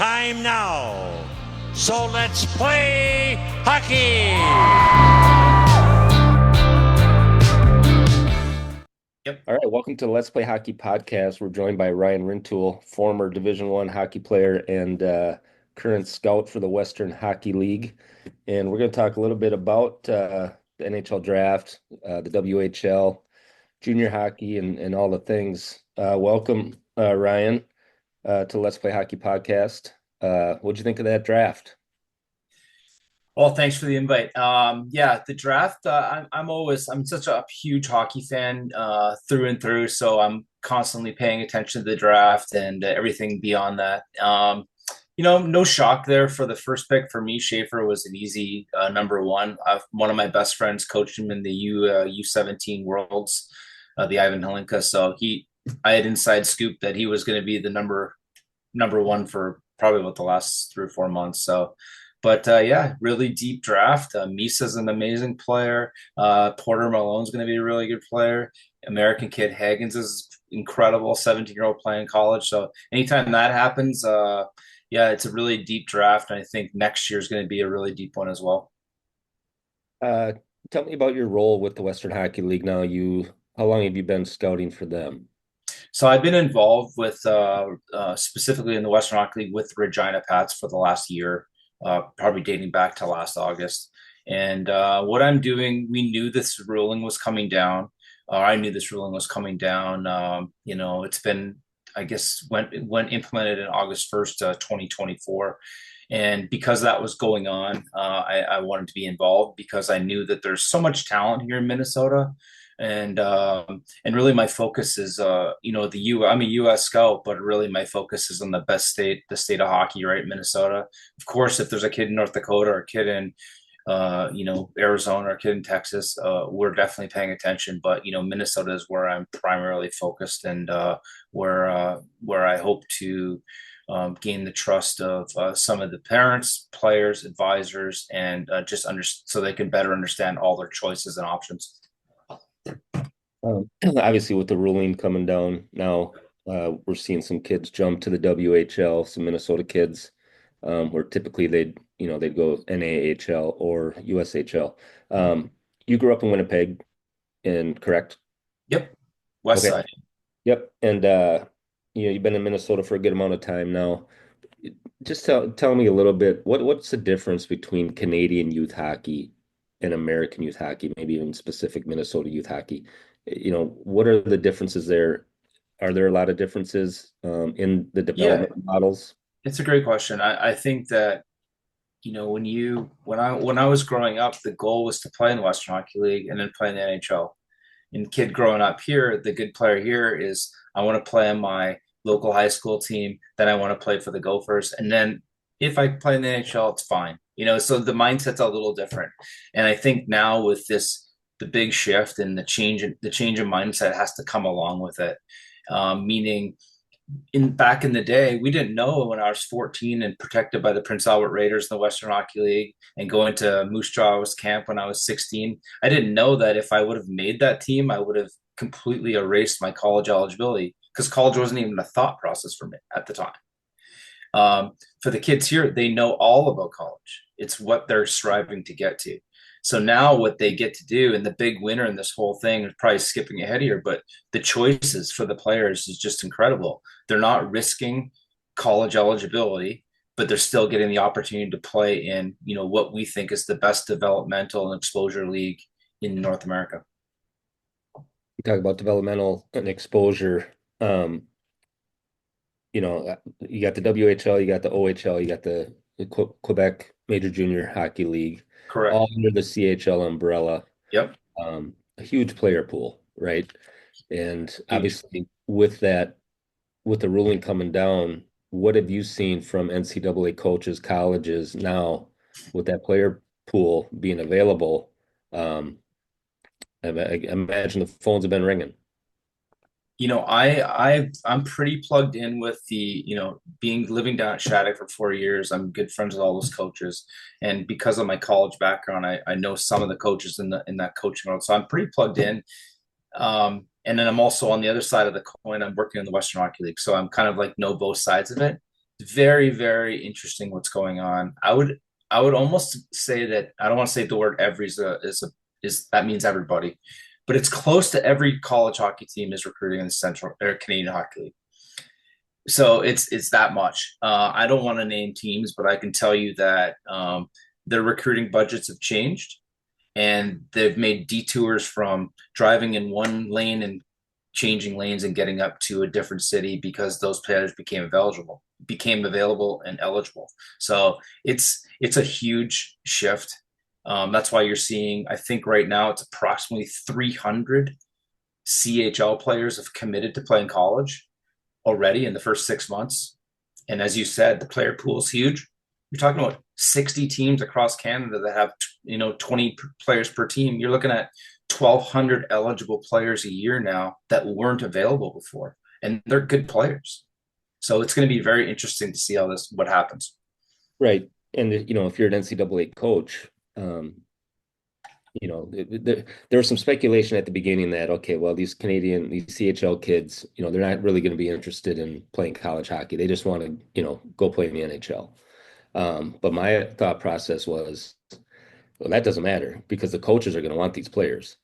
time now. So let's play hockey. Yep. All right. Welcome to the Let's Play Hockey podcast. We're joined by Ryan Rintoul, former Division I hockey player and current scout for the Western Hockey League. And we're going to talk a little bit about the NHL draft, the WHL, junior hockey, and all the things. Welcome, Ryan, to Let's Play Hockey podcast. What'd you think of that draft? Well, thanks for the invite. Yeah, the draft. I'm such a huge hockey fan through and through, so I'm constantly paying attention to the draft and everything beyond that. No shock there for the first pick for me. Schaefer was an easy number one. One of my best friends coached him in the U17 Worlds, the Ivan Helinka. So I had inside scoop that he was going to be the number one for probably about the last 3 or 4 months. So. But yeah, really deep draft. Misa's an amazing player. Porter Malone's going to be a really good player. American kid Hagens is incredible, 17-year-old playing college. So anytime that happens, yeah, it's a really deep draft. And I think next year is going to be a really deep one as well. Uh, Tell me about your role with the Western Hockey League now. How long have you been scouting for them? So I've been involved with specifically in the Western Hockey League with Regina Pats for the last year. Probably dating back to last August. And what I'm doing, we knew this ruling was coming down. I knew this ruling was coming down. It's been, I guess, went implemented in August 1st, 2024. And because that was going on, I wanted to be involved because I knew that there's so much talent here in Minnesota. And really my focus is I'm a US scout, but really my focus is on the state of hockey, right? Minnesota. Of course, if there's a kid in North Dakota or a kid in Arizona or a kid in Texas, we're definitely paying attention. But Minnesota is where I'm primarily focused and where I hope to gain the trust of some of the parents, players, advisors, and so they can better understand all their choices and options. Obviously, with the ruling coming down now, we're seeing some kids jump to the WHL, some Minnesota kids, where typically they'd go NAHL or USHL. You grew up in Winnipeg, correct? Yep, West Okay. Side. Yep. And you've been in Minnesota for a good amount of time now. Just tell me a little bit, what's the difference between Canadian youth hockey and American youth hockey, maybe even specific Minnesota youth hockey? What are the differences there? Are there a lot of differences in the Yeah, development models? it's a great question. I think that when I was growing up, the goal was to play in the Western Hockey League and then play in the NHL. And kid growing up here, the good player here is I want to play on my local high school team, then I want to play for the Gophers, and then if I play in the NHL, it's fine. So the mindset's a little different. And I think now with the big shift and the change in mindset has to come along with it. Meaning back in the day, we didn't know when I was 14 and protected by the Prince Albert Raiders in the Western Hockey League and going to Moose Jaw's camp when I was 16. I didn't know that if I would have made that team, I would have completely erased my college eligibility because college wasn't even a thought process for me at the time. For the kids here, they know all about college. It's what they're striving to get to. So now what they get to do, and the big winner in this whole thing is probably skipping ahead here, but the choices for the players is just incredible. They're not risking college eligibility, but they're still getting the opportunity to play in, what we think is the best developmental and exposure league in North America. You talk about developmental and exposure. You got the WHL, you got the OHL, you got the Quebec Major Junior Hockey League, Correct. all under the CHL umbrella. Yep. A huge player pool, right? And Huge. obviously, with the ruling coming down, what have you seen from NCAA coaches, colleges now with that player pool being available? I imagine the phones have been ringing. I'm pretty plugged in with being living down at Shattuck for 4 years. I'm good friends with all those coaches, and because of my college background, I know some of the coaches in that coaching world. So I'm pretty plugged in. And then I'm also on the other side of the coin. I'm working in the Western Hockey League, so I'm kind of like know both sides of it. very, very interesting what's going on. I would almost say that I don't want to say the word every is that means everybody, but it's close to every college hockey team is recruiting in the Central or Canadian Hockey League. So it's that much. I don't want to name teams, but I can tell you that their recruiting budgets have changed, and they've made detours from driving in one lane and changing lanes and getting up to a different city because those players became available and eligible. So it's a huge shift. That's why you're seeing, I think right now it's approximately 300 CHL players have committed to playing college already in the first 6 months. And as you said, the player pool is huge. You're talking about 60 teams across Canada that have 20 players per team. You're looking at 1,200 eligible players a year now that weren't available before, and they're good players. So it's going to be very interesting to see what happens. Right. And if you're an NCAA coach, there was some speculation at the beginning that, okay, well, these CHL kids, they're not really going to be interested in playing college hockey. They just want to, go play in the NHL. But my thought process was, well, that doesn't matter because the coaches are going to want these players,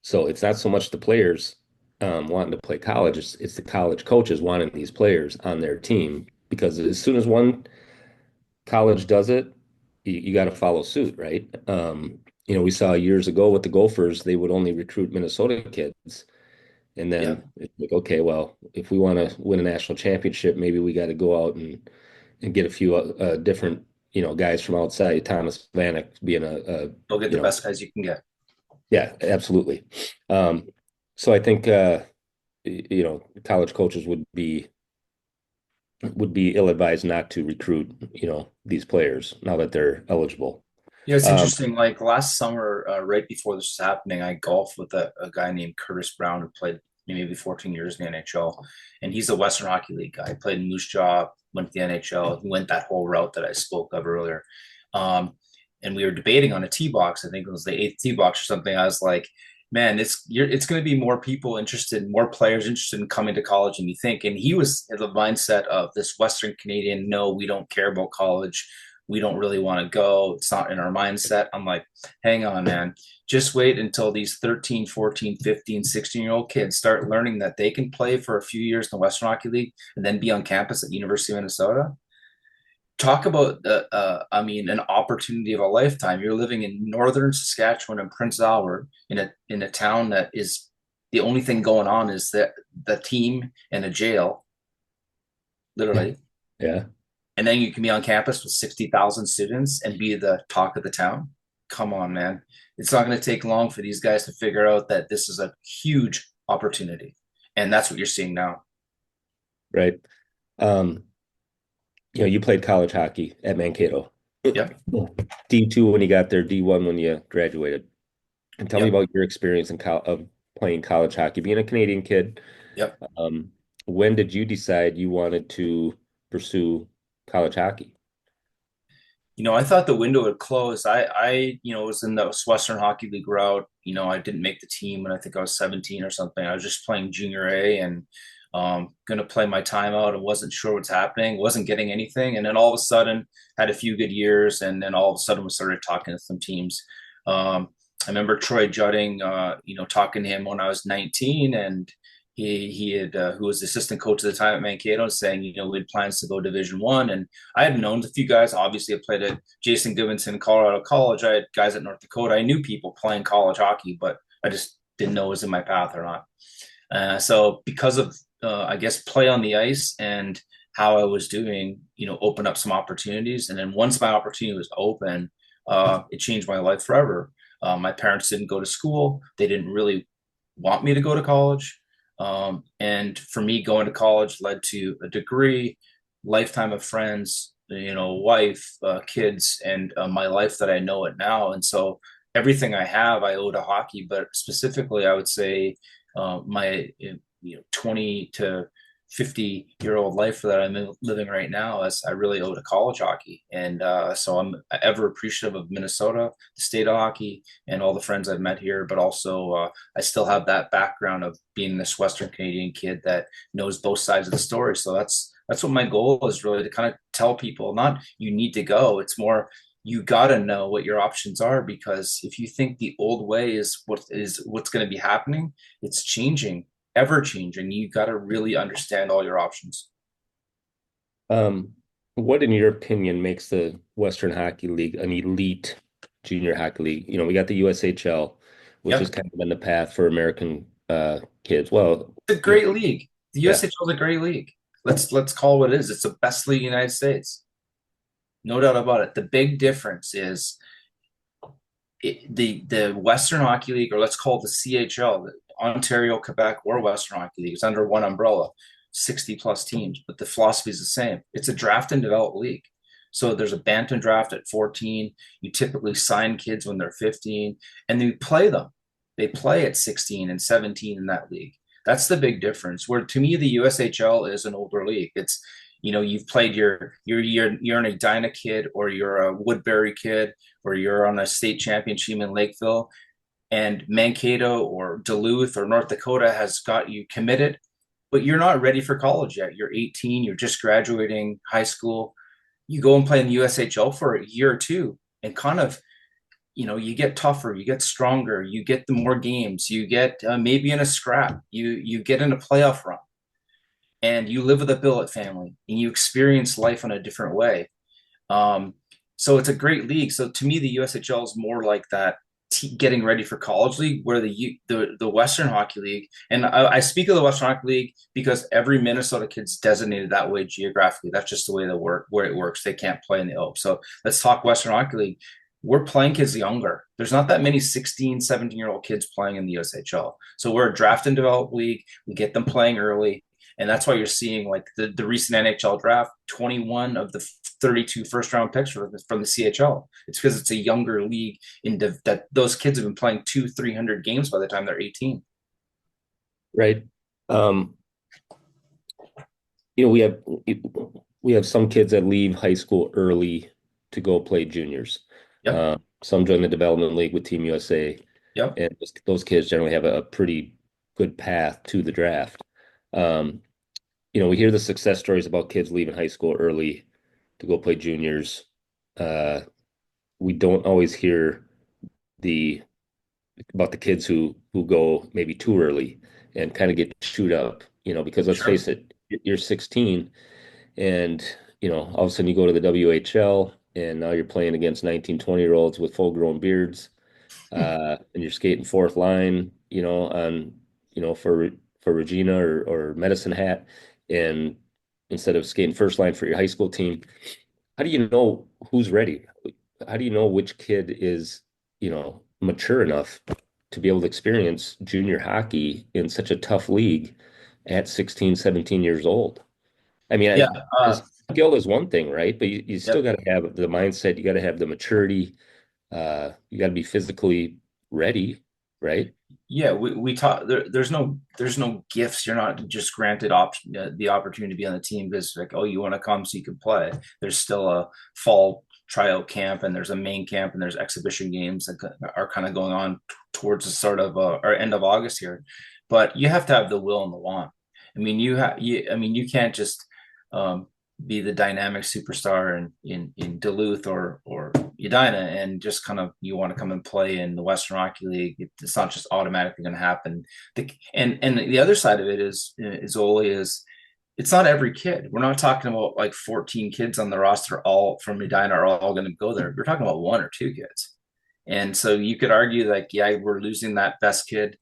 So it's not so much the players wanting to play college, it's the college coaches wanting these players on their team because as soon as one college does it, you got to follow suit, right? We saw years ago with the Gophers, they would only recruit Minnesota kids. And Yeah. then it's like, okay, well, if we want to win a national championship, maybe we got to go out and get a few different, guys from outside. Thomas Vanek being Go get the best guys you can get. yeah, absolutely. So I think, college coaches would be ill-advised not to recruit, these players now that they're eligible. Yeah, it's interesting. Like last summer, right before this was happening, I golfed with a guy named Curtis Brown who played maybe 14 years in the NHL, and he's a Western Hockey League guy. He played in Moose Jaw, went to the NHL, he went that whole route that I spoke of earlier. And we were debating on a tee box. I think it was the eighth tee box or something. I was like, man, it's going to be more people interested, more players interested in coming to college than you think. And he was in the mindset of this Western Canadian, no, we don't care about college. We don't really want to go. It's not in our mindset. I'm like, hang on, man. Just wait until these 13, 14, 15, 16-year-old kids start learning that they can play for a few years in the Western Hockey League and then be on campus at University of Minnesota. Talk about an opportunity of a lifetime. You're living in northern Saskatchewan and Prince Albert in a town that is the only thing going on is that the team and a jail, literally. Yeah. And then you can be on campus with 60,000 students and be the talk of the town. Come on, man. It's not going to take long for these guys to figure out that this is a huge opportunity. And that's what you're seeing now. Right. You played college hockey at Mankato. Yep. D2 when you got there, D1 when you graduated. And tell me about your experience of playing college hockey, being a Canadian kid. Yep. When did you decide you wanted to pursue college hockey? I thought the window had closed. I was in the Western Hockey League route. I didn't make the team when I think I was 17 or something. I was just playing junior A and going to play my time out. I wasn't sure what's happening, wasn't getting anything. And then all of a sudden had a few good years. And then all of a sudden we started talking to some teams. I remember Troy Judding, talking to him when I was 19 and he had who was the assistant coach at the time at Mankato saying, we had plans to go Division One. And I had known a few guys. Obviously, I played at Jason Goodmanson Colorado College. I had guys at North Dakota. I knew people playing college hockey, but I just didn't know it was in my path or not. So because of I guess play on the ice and how I was doing, opened up some opportunities. And then once my opportunity was open, it changed my life forever. My parents didn't go to school. They didn't really want me to go to college. And for me, going to college led to a degree, lifetime of friends, wife, kids, and my life that I know it now. And so everything I have, I owe to hockey, but specifically, I would say my 20 to 50-year-old life that I'm living right now, as I really owe to college hockey. And so I'm ever appreciative of Minnesota, the state of hockey, and all the friends I've met here. But also, I still have that background of being this Western Canadian kid that knows both sides of the story. So That's what my goal is, really, to kind of tell people, not you need to go. It's more you got to know what your options are, because if you think the old way is what's going to be happening, it's changing, ever changing. You got to really understand all your options. Um, what, in your opinion, makes the Western Hockey League an elite junior hockey league? We got the USHL, which has Yep. kind of been the path for American kids. Well, It's a you know, great league. The yeah, USHL is a great league. Let's call it what it is. It's the best league in the United States. No doubt about it. The big difference is the Western Hockey League, or let's call it the CHL, the Ontario, Quebec, or Western Hockey League, is under one umbrella, 60 plus teams, but the philosophy is the same. It's a draft and develop league. So there's a bantam draft at 14. You typically sign kids when they're 15, and you play them. They play at 16 and 17 in that league. That's the big difference. Where, to me, the USHL is an older league. It's, you've played you're an Edina kid, or you're a Woodbury kid, or you're on a state championship in Lakeville, and Mankato or Duluth or North Dakota has got you committed, but you're not ready for college yet. You're 18, you're just graduating high school. You go and play in the USHL for a year or two, and kind of, you get tougher, you get stronger, you get the more games, you get maybe in a scrap, you get in a playoff run, and you live with a billet family, and you experience life in a different way. Um, so it's a great league. So to me, the USHL is more like that getting ready for college league, where the Western Hockey League, and I speak of the Western Hockey League because every Minnesota kid's designated that way geographically. That's just the way where it works. They can't play in the O. So let's talk Western Hockey League. We're playing kids younger. There's not that many 16, 17-year-old kids playing in the USHL. So we're a draft and develop league. We get them playing early. And that's why you're seeing, like, the recent NHL draft, 21 of the 32 first round picks from the CHL. It's because it's a younger league that those kids have been playing 200-300 games by the time they're 18. right. Um, you know, we have some kids that leave high school early to go play juniors. Yep. Some join the development league with Team USA, Yep. and those kids generally have a pretty good path to the draft. Um, we hear the success stories about kids leaving high school early to go play juniors. Uh, we don't always hear the about the kids who go maybe too early and kind of get chewed up, because let's Sure. face it, you're 16 and all of a sudden you go to the WHL and now you're playing against 19, 20-year-olds with full grown beards, and you're skating fourth line, on for Regina or Medicine Hat, and instead of skating first line for your high school team. How do you know who's ready? How do you know which kid is, mature enough to be able to experience junior hockey in such a tough league at 16, 17 years old? I mean, Yeah. the skill is one thing, right? But you still Yep. got to have the mindset, you got to have the maturity, you got to be physically ready, right? Yeah, we talk there's no gifts. You're not just granted the opportunity to be on the team because, like, oh, you want to come so you can play. There's still a fall tryout camp, and there's a main camp, and there's exhibition games that are kind of going on towards the start of or end of August here. But you have to have the will and the want. I mean, you can't just um, be the dynamic superstar in Duluth or Edina, and just kind of, you want to come and play in the Western Hockey League. It's not just automatically going to happen. And the other side of it is Oli, is it's not every kid. We're not talking about like 14 kids on the roster all from Edina are all going to go there. We're talking about one or two kids. And so you could argue, like, yeah, we're losing that best kid.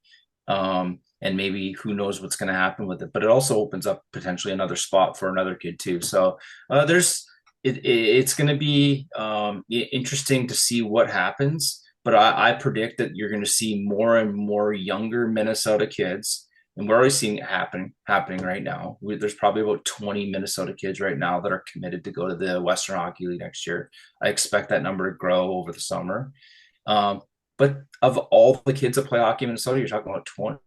And maybe who knows what's going to happen with it, but it also opens up potentially another spot for another kid too. So it's going to be interesting to see what happens. But I predict that you're going to see more and more younger Minnesota kids, and we're already seeing it happening right now. There's probably about 20 Minnesota kids right now that are committed to go to the Western Hockey League next year. I expect that number to grow over the summer. Um, but of all the kids that play hockey in Minnesota, you're talking about 20.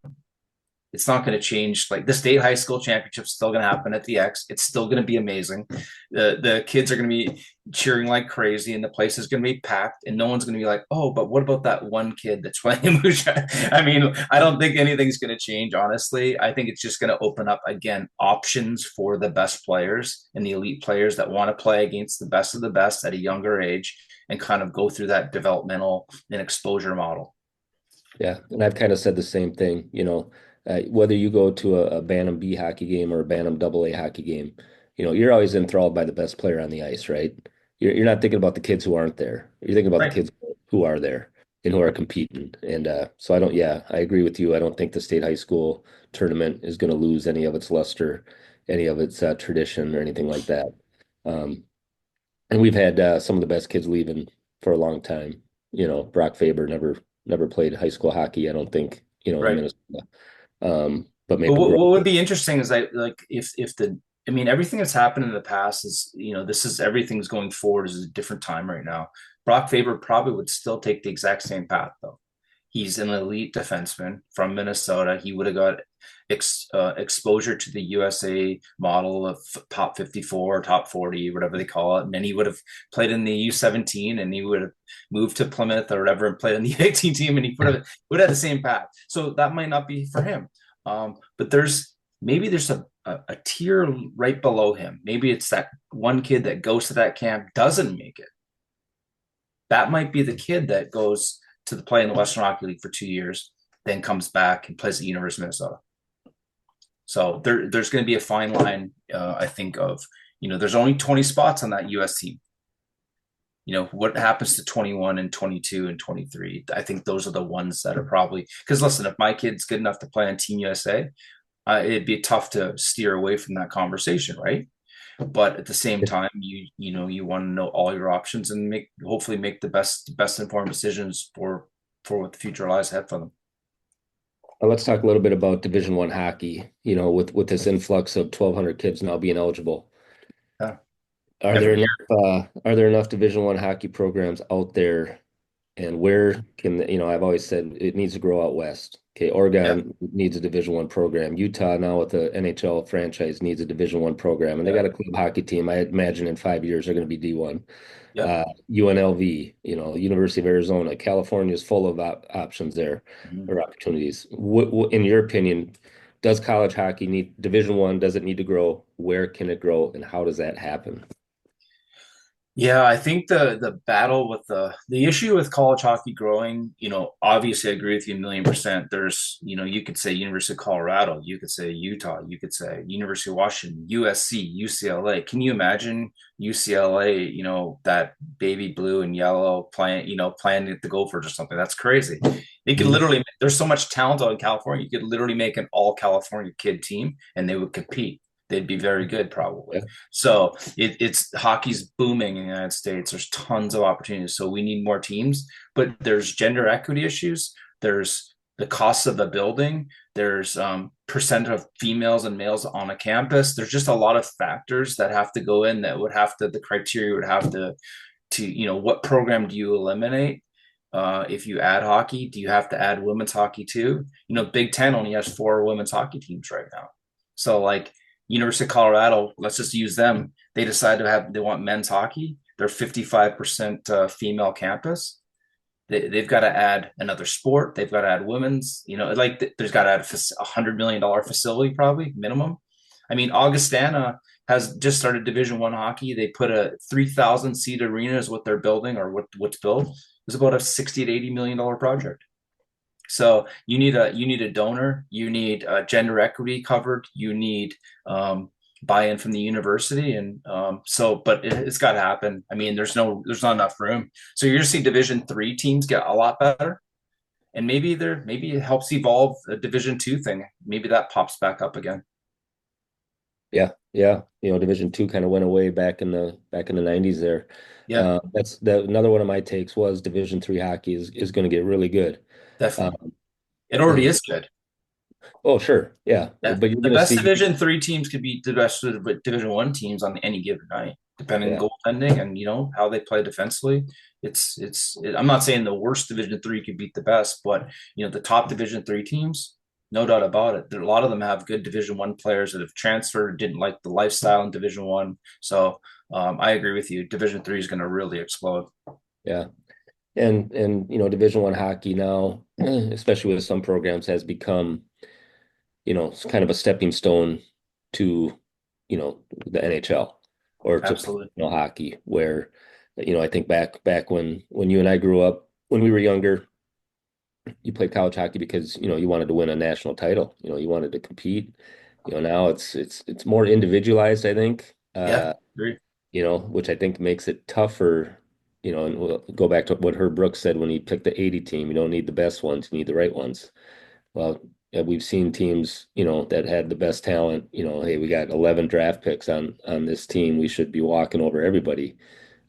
It's not going to change. Like the state high school championship is still going to happen at the X. It's still going to be amazing. The kids are going to be cheering like crazy, and the place is going to be packed. And no one's going to be like, "Oh, but what about that one kid that's playing Musha?" I mean, I don't think anything's going to change. Honestly, I think it's just going to open up again options for the best players and the elite players that want to play against the best of the best at a younger age and kind of go through that developmental and exposure model. Yeah, and I've kind of said the same thing, whether you go to a Bantam B hockey game or a Bantam AA hockey game, you're always enthralled by the best player on the ice, right? You're not thinking about the kids who aren't there. You're thinking about the Right. kids who are there and who are competing. And so I agree with you. I don't think the state high school tournament is going to lose any of its luster, any of its tradition or anything like that. Um, and we've had some of the best kids leaving for a long time. Brock Faber never played high school hockey, I don't think, in Right. Minnesota. But But Maple what, Grove. what would be interesting is like if the I mean everything that's happened in the past is this is everything's going forward is a different time right now. Brock Faber probably would still take the exact same path though. He's an elite defenseman from Minnesota. He would have got exposure to the USA model of top 54, top 40, whatever they call it. And then he would have played in the U17 and he would have moved to Plymouth or whatever and played in the 18 team and he would have the same path. So that might not be for him. But maybe there's a tier right below him. Maybe it's that one kid that goes to that camp, doesn't make it. That might be the kid that goes to the play in the Western Hockey League for 2 years, then comes back and plays at the University of Minnesota. So there's going to be a fine line, I think, of, there's only 20 spots on that US team. What happens to 21 and 22 and 23? I think those are the ones that are probably, because listen, if my kid's good enough to play on Team USA, it'd be tough to steer away from that conversation, right? But at the same time, you want to know all your options and hopefully make the best informed decisions for what the future lies ahead for them. Let's talk a little bit about Division One hockey. With this influx of 1,200 kids now being eligible, Yeah. are there enough Division One hockey programs out there? And where can I've always said it needs to grow out west. Okay, Oregon needs a Division One program. Utah now with the NHL franchise needs a Division One program, and they got a club hockey team. I imagine in 5 years they're going to be D1. UNLV, University of Arizona, California is full of options there or opportunities. In your opinion, does college hockey need Division One? Does it need to grow? Where can it grow, and how does that happen? Yeah, I think the battle with the issue with college hockey growing, obviously I agree with you 1,000,000%. There's, you could say University of Colorado, you could say Utah, you could say University of Washington, USC, UCLA. Can you imagine UCLA, that baby blue and yellow playing at the Gophers or something? That's crazy. They could literally, there's so much talent out in California. You could literally make an all California kid team and they would compete. They'd be very good probably. Yeah. So it's hockey's booming in the United States. There's tons of opportunities. So we need more teams, but there's gender equity issues. There's the cost of the building. There's percent of females and males on a campus. There's just a lot of factors that have to go in that would have to, the criteria would have to, what program do you eliminate? If you add hockey, do you have to add women's hockey too? Big Ten only has 4 women's hockey teams right now. So like, University of Colorado, let's just use them. They decide they want men's hockey. They're 55% female campus. They've got to add another sport. They've got to add women's, there's got to add $100 million facility probably minimum. I mean, Augustana has just started Division One hockey. They put a 3,000 seat arena is what they're building or what's built. It's about a $60 to $80 million project. So you need a donor, you need gender equity covered, you need buy-in from the university, and but it's got to happen. I mean, there's not enough room. So you're gonna see Division III teams get a lot better, and maybe it helps evolve a Division II thing. Maybe that pops back up again. Yeah. Division II kind of went away back in the 90s there. Yeah, that's another one of my takes was Division III hockey is going to get really good. definitely. It already is good. Oh, sure. Yeah. Yeah. But you're The going to best see Division III teams could beat the best Division I teams on any given night, depending on goaltending and how they play defensively. I'm not saying the worst Division III could beat the best, but the top Division III teams, No doubt about it. A lot of them have good Division I players that have transferred, didn't like the lifestyle in Division I. So I agree with you. Division III is going to really explode. Yeah. And Division I hockey now, especially with some programs, has become, it's kind of a stepping stone to, the NHL or to Absolutely. professional hockey, where, I think back when you and I grew up, when we were younger, you played college hockey because, you wanted to win a national title, you wanted to compete. Now it's more individualized, I think. Yeah, agree. Which I think makes it tougher, and we'll go back to what Herb Brooks said when he picked the 80 team. You don't need the best ones, you need the right ones. Well, yeah, we've seen teams, that had the best talent, hey, we got 11 draft picks on this team. We should be walking over everybody.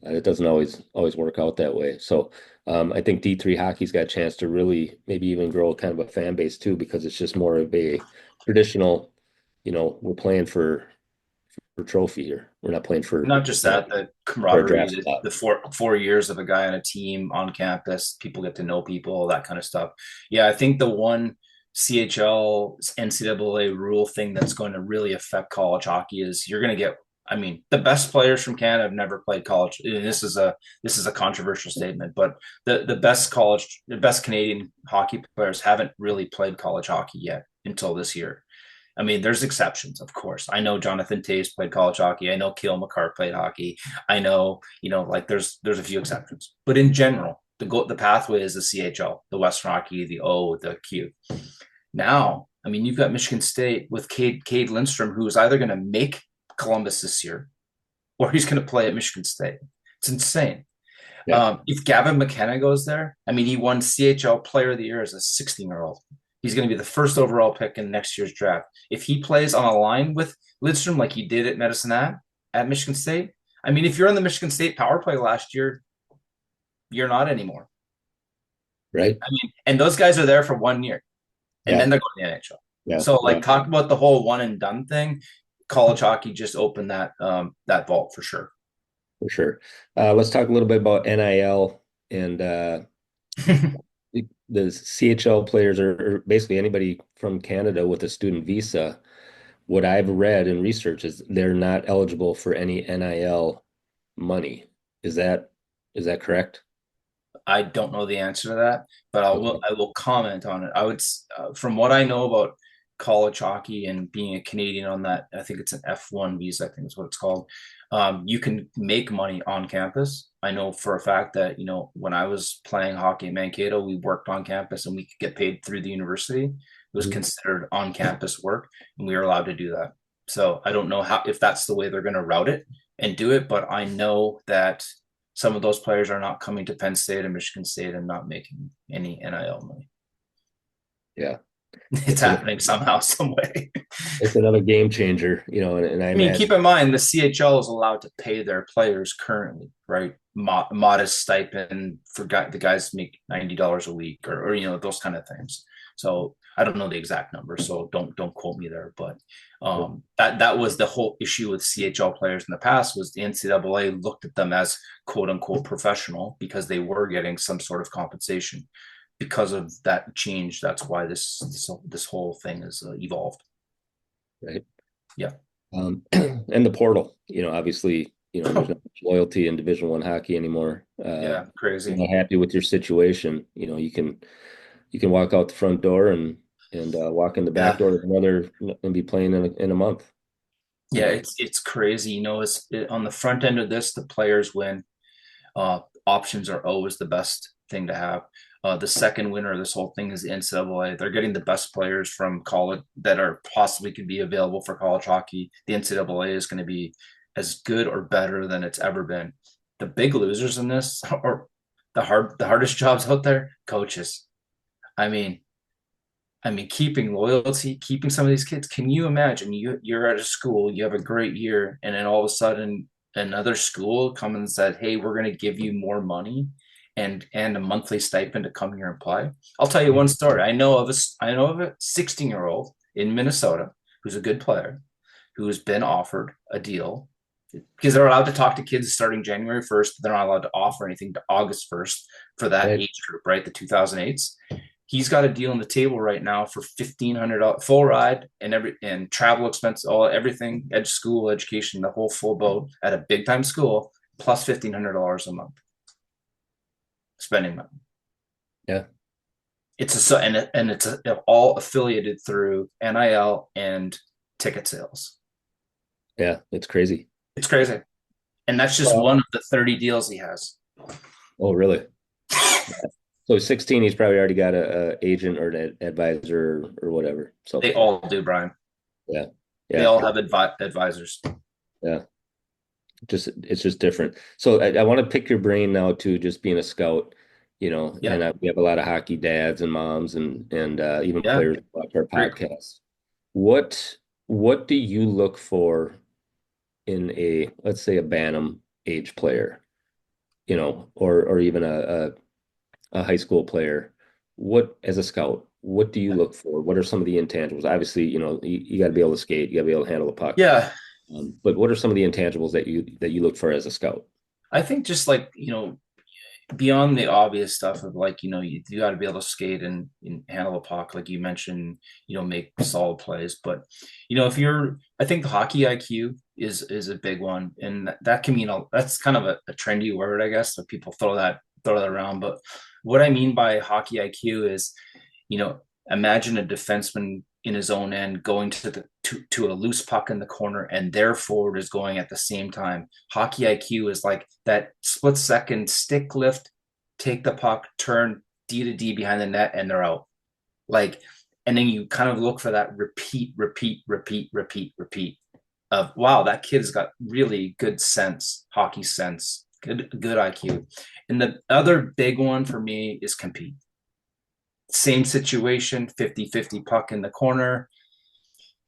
It doesn't always work out that way. So I think D3 hockey's got a chance to really maybe even grow kind of a fan base too, because it's just more of a traditional, we're playing for trophy here. We're not playing for, Not just that, the for a camaraderie, draft the spot. four years of a guy on a team on campus, people get to know people, that kind of stuff. Yeah, I think the one CHL NCAA rule thing that's going to really affect college hockey is you're going to get. I mean, the best players from Canada have never played college. And this is a controversial statement, but the best Canadian hockey players haven't really played college hockey yet until this year. I mean, there's exceptions, of course. I know Jonathan Toews played college hockey. I know Kale McCarr played hockey. I know, like there's a few exceptions, but in general, the pathway is the CHL, the Western Hockey, the O, the Q. Now, I mean, you've got Michigan State with Cade Lindstrom, who is either going to make Columbus this year, or he's going to play at Michigan State. It's insane. Yeah. If Gavin McKenna goes there, I mean, he won CHL Player of the Year as a 16-year-old. He's going to be the first overall pick in next year's draft. If he plays on a line with Lidstrom like he did at Medicine at Michigan State, I mean, if you're on the Michigan State power play last year, you're not anymore. Right. I mean, and those guys are there for 1 year, and Yeah. then they're going to the NHL. Yeah. So, Yeah. talk about the whole one and done thing. College hockey just opened that vault for sure. For sure. Let's talk a little bit about NIL and the CHL players or basically anybody from Canada with a student visa. What I've read and research is they're not eligible for any NIL money. Is that correct? I don't know the answer to that, but Okay. I will comment on it. I would, from what I know about college hockey and being a Canadian on that, I think it's an F1 visa. I think is what it's called. You can make money on campus. I know for a fact that when I was playing hockey at Mankato, we worked on campus and we could get paid through the university. It was Mhm. considered on campus work, and we were allowed to do that. So I don't know if that's the way they're going to route it and do it, but I know that some of those players are not coming to Penn State and Michigan State and not making any NIL money. Yeah. It's It's an happening somehow, some way. it's another game changer, and I I mean, keep imagine. in mind the CHL is allowed to pay their players currently, right? Modest stipend for the guys make $90 a week, or those kind of things. So I don't know the exact number, so don't quote me there. But that was the whole issue with CHL players in the past was the NCAA looked at them as quote unquote professional because they were getting some sort of compensation. Because of that change, that's why this whole thing has evolved. Right. Yeah. And the portal, obviously, there's not much loyalty in Division I hockey anymore. Yeah, You're crazy. not happy with your situation, you can walk out the front door and walk in the back Yeah. door of another and be playing in a month. Yeah, it's crazy. On the front end of this, the players win. Options are always the best thing to have. The second winner of this whole thing is the NCAA. They're getting the best players from college that are possibly could be available for college hockey. The NCAA is going to be as good or better than it's ever been. The big losers in this, or the hardest jobs out there, coaches. I mean, keeping loyalty, keeping some of these kids. Can you imagine you're at a school, you have a great year, and then all of a sudden another school comes and said, "Hey, we're going to give you more money and a monthly stipend to come here and play." I'll tell you one story. I know of a 16-year-old in Minnesota who's a good player who has been offered a deal because they're allowed to talk to kids starting January 1st. They're not allowed to offer anything to August 1st for that Right. age group, right? The 2008s. He's got a deal on the table right now for $1,500 full ride and travel expense, everything, school education, the whole full boat at a big time school, plus $1,500 a month spending money. Yeah. It's all affiliated through NIL and ticket sales. Yeah, it's crazy. It's crazy. And that's just one of the 30 deals he has. Oh, really? So 16, he's probably already got a agent or an advisor or whatever. So they all do, Bryan. Yeah. They all have advisors. Yeah. It's just different. So I want to pick your brain now too, just being a scout, and we have a lot of hockey dads and moms and even players who watch our podcast. What do you look for in let's say a Bantam age player, or even a high school player? As a scout, what do you look for? What are some of the intangibles? Obviously, you got to be able to skate, you got to be able to handle the puck. Yeah. But what are some of the intangibles that you look for as a scout? I think just beyond the obvious stuff of you got to be able to skate and handle a puck, like you mentioned, make solid plays. But I think the hockey IQ is a big one, and that can mean that's kind of a trendy word, I guess. So people throw that around, but what I mean by hockey IQ is, imagine a defenseman in his own end going to a loose puck in the corner, and their forward is going at the same time. Hockey IQ is like that split second stick lift, take the puck, turn D to D behind the net, and they're out. And then you kind of look for that repeat of, wow, that kid's got really good sense, hockey sense, good IQ. And the other big one for me is compete. Same situation, 50-50 puck in the corner.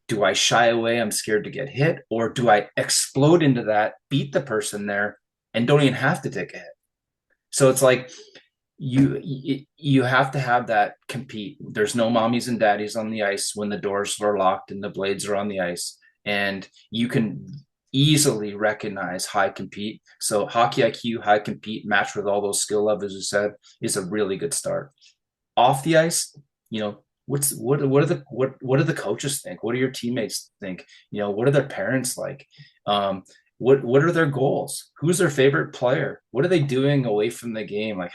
Do I shy away? I'm scared to get hit. Or do I explode into that, beat the person there, and don't even have to take a hit? So it's like you have to have that compete. There's no mommies and daddies on the ice when the doors are locked and the blades are on the ice. And you can easily recognize high compete. So hockey IQ, high compete, matched with all those skill levels you said, is a really good start. Off the ice, what do the coaches think? What do your teammates think? What are their parents like? What are their goals? Who's their favorite player? What are they doing away from the game? Like,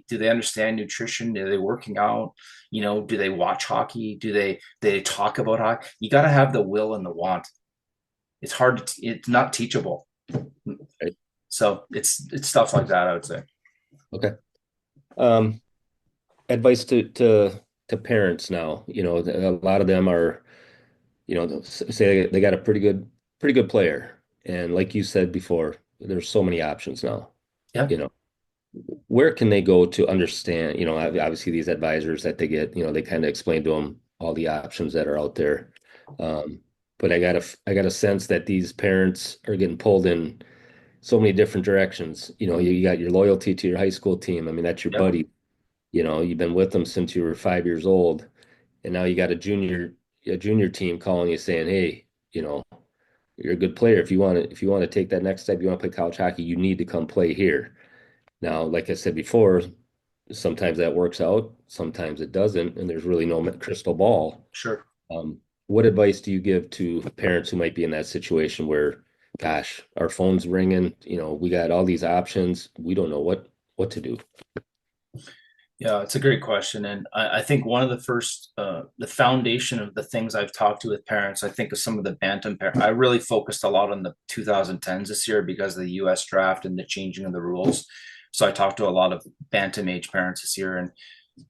do they understand nutrition? Are they working out? Do they watch hockey? Do they talk about hockey? You got to have the will and the want. It's hard. It's not teachable. Right. So it's stuff like that, I would say. Okay. Advice to parents now. A lot of them are, say they got a pretty good player, and like you said before, there's so many options now. Yeah. Where can they go to understand? Obviously these advisors that they get, they kind of explain to them all the options that are out there. But I got a sense that these parents are getting pulled in so many different directions. You got your loyalty to your high school team. I mean, that's your buddy. You've been with them since you were 5 years old, and now you got a junior team calling you saying, "Hey, you're a good player. If you want to take that next step, you want to play college hockey, you need to come play here." Now, like I said before, sometimes that works out, sometimes it doesn't, and there's really no crystal ball. Sure. What advice do you give to parents who might be in that situation where, gosh, our phone's ringing, we got all these options, we don't know what to do? Yeah, it's a great question. And I think one of the first, the foundation of the things I've talked to with parents, I think of some of the Bantam parents. I really focused a lot on the 2010s this year because of the US draft and the changing of the rules. So I talked to a lot of Bantam age parents this year. And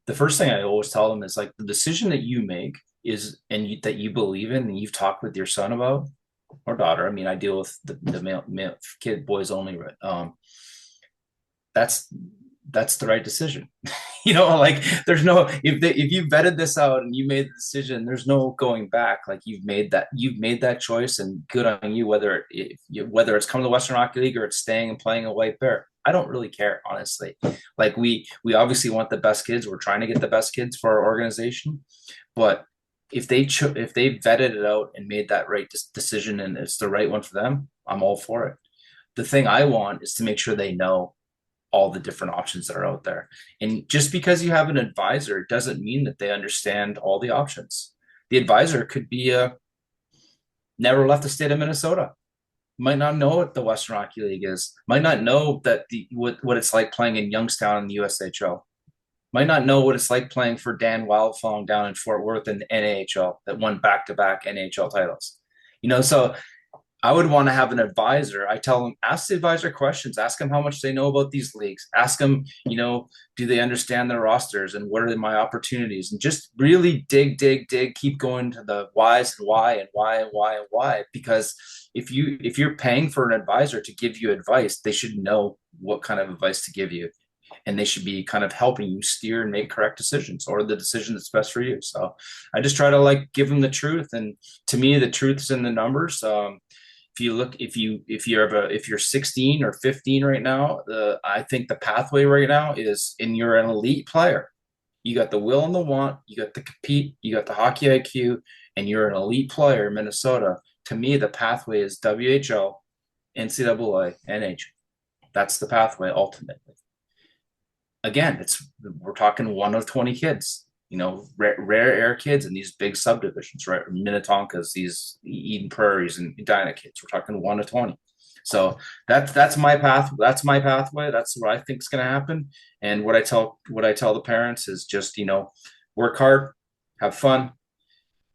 the first thing I always tell them is, like, the decision that you make that you believe in and you've talked with your son about, or daughter. I mean, I deal with the male kid, boys only. That's the right decision. There's no, if you vetted this out and you made the decision, there's no going back. Like, you've made that choice, and good on you. Whether it's coming to the Western Hockey League or it's staying and playing a White Bear, I don't really care, honestly. Like, we obviously want the best kids. We're trying to get the best kids for our organization, but if they vetted it out and made that right decision and it's the right one for them, I'm all for it. The thing I want is to make sure they know all the different options that are out there. And just because you have an advisor doesn't mean that they understand all the options. The advisor could be never left the state of Minnesota, might not know what the Western Hockey League is, might not know that what it's like playing in Youngstown in the USHL, might not know what it's like playing for Dan Wildfong down in Fort Worth in the NHL that won back-to-back NHL titles. So I would want to have an advisor. I tell them, ask the advisor questions, ask them how much they know about these leagues, ask them, do they understand their rosters and what are my opportunities? And just really dig, keep going to the whys and why and why and why and why. Because if you're paying for an advisor to give you advice, they should know what kind of advice to give you. And they should be kind of helping you steer and make correct decisions or the decision that's best for you. So I just try to give them the truth. And to me, the truth is in the numbers. If you're 16 or 15 right now, I think the pathway right now is, and you're an elite player. You got the will and the want, you got the compete, you got the hockey IQ, and you're an elite player in Minnesota. To me, the pathway is WHL, NCAA, NHL. That's the pathway ultimately. Again, we're talking 1 of 20 kids. Rare air kids in these big subdivisions, right? Minnetonkas, these Eden Prairies and Edina kids. We're talking 1 to 20. So that's my path. That's my pathway. That's what I think is going to happen. And what I tell the parents is just, work hard, have fun,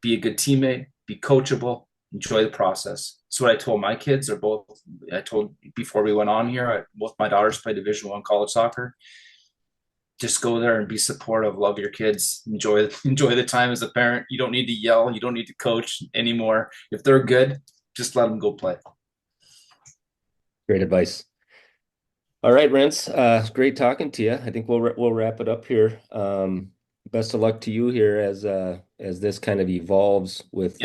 be a good teammate, be coachable, enjoy the process. That's what I told my kids. I told before we went on here, both my daughters play Division I college soccer. Just go there and be supportive, love your kids, enjoy the time as a parent. You don't need to yell, you don't need to coach anymore. If they're good, just let them go play. Great advice. All right, Rents. Great talking to you. I think we'll wrap it up here. Best of luck to you here as this kind of evolves with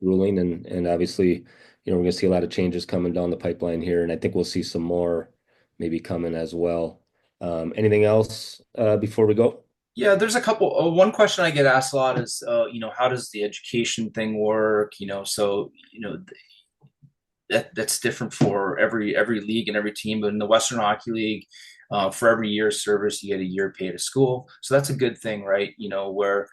ruling and obviously, we're going to see a lot of changes coming down the pipeline here, and I think we'll see some more maybe coming as well. Anything else before we go? Yeah, there's a couple. One question I get asked a lot is, how does the education thing work? That's different for every league and every team. But in the Western Hockey League, for every year of service, you get a year paid to school. So that's a good thing, right? Where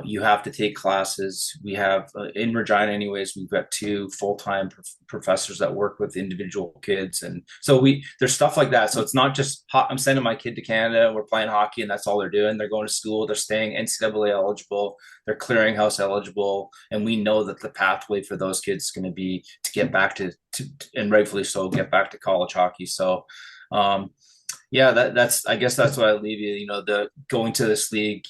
you have to take classes. We have in Regina, anyways, we've got 2 full-time professors that work with individual kids, and so there's stuff like that. So it's not just I'm sending my kid to Canada and we're playing hockey and that's all they're doing. They're going to school, they're staying NCAA eligible, they're clearinghouse eligible, and we know that the pathway for those kids is going to be to get back to and rightfully so, get back to college hockey. So that's I guess that's what I leave you. The going to this league,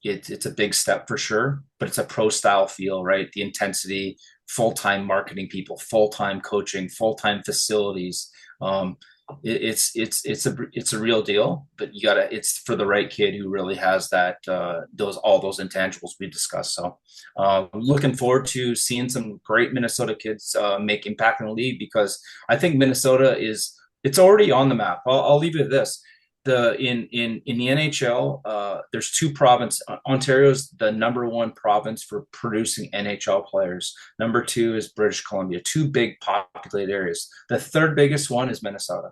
it's a big step for sure, but it's a pro style feel, right? The intensity, full-time marketing people, full-time coaching, full-time facilities. It's a real deal, but it's for the right kid who really has that, all those intangibles we discussed. So looking forward to seeing some great Minnesota kids make impact in the league, because I think Minnesota it's already on the map. I'll leave it at this. In the NHL, there's 2 provinces. Ontario's the #1 province for producing NHL players. #2 is British Columbia. 2 big populated areas. The 3rd biggest one is Minnesota.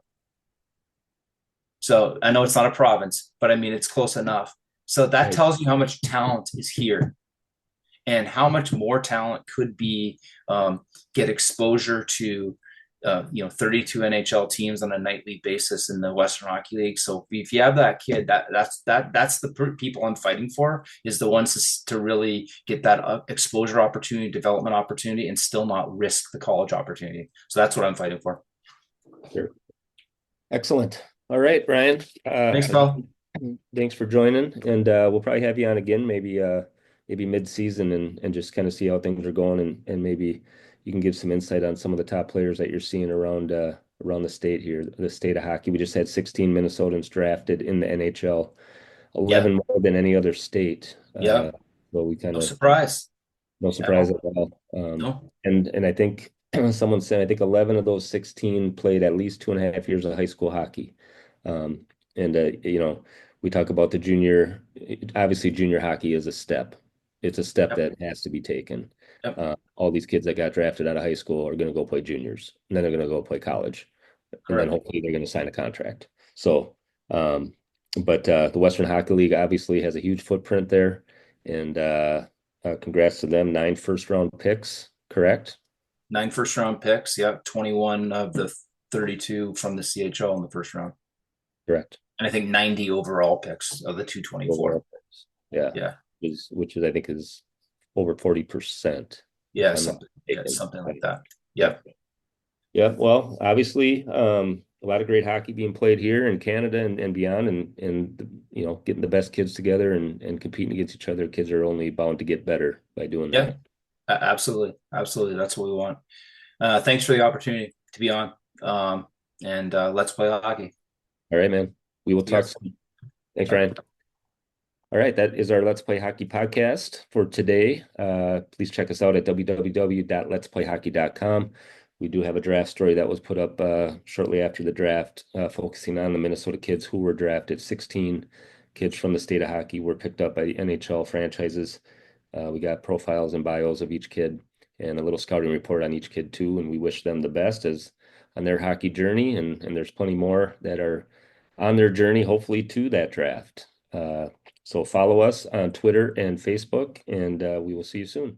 So I know it's not a province, but I mean it's close enough. So that tells you how much talent is here, and how much more talent could be get exposure to 32 NHL teams on a nightly basis in the Western Hockey League. So if you have that kid, that's the people I'm fighting for, is the ones to really get that exposure opportunity, development opportunity, and still not risk the college opportunity. So that's what I'm fighting for. Sure. Excellent. All right, Bryan. Thanks, Paul. Thanks for joining, and we'll probably have you on again, maybe mid-season, and just kind of see how things are going, and maybe you can give some insight on some of the top players that you're seeing around the state here, the state of hockey. We just had 16 Minnesotans drafted in the NHL, 11 more than any other state. Yeah. So we kind of no surprise at all. No. And I think someone said, I think 11 of those 16 played at least 2.5 years of high school hockey. We talk about the junior. Obviously, junior hockey is a step. It's a step that has to be taken. All these kids that got drafted out of high school are going to go play juniors, and then they're going to go play college. and then hopefully they're going to sign a contract. So, but the Western Hockey League obviously has a huge footprint there, and congrats to them. 9 first-round picks, correct? 9 first-round picks. Yep, 21 of the 32 from the CHL in the first round. Correct. And I think 90 overall picks of the 224. Yeah. Which is I think is over 40%. Yeah, something like that. Yep. Yeah. Well, obviously, a lot of great hockey being played here in Canada and beyond, and getting the best kids together and competing against each other. Kids are only bound to get better by doing that. Absolutely. That's what we want. Thanks for the opportunity to be on. And let's play hockey. All right, man. We will talk soon. Thanks, Ryan. All right, that is our Let's Play Hockey podcast for today. Please check us out at www.letsplayhockey.com. We do have a draft story that was put up shortly after the draft, focusing on the Minnesota kids who were drafted. 16 kids from the state of hockey were picked up by the NHL franchises. We got profiles and bios of each kid and a little scouting report on each kid too, and we wish them the best on their hockey journey, and there's plenty more that are on their journey, hopefully, to that draft. So follow us on Twitter and Facebook, and we will see you soon.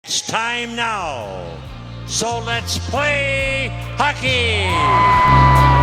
It's time now. So let's play hockey.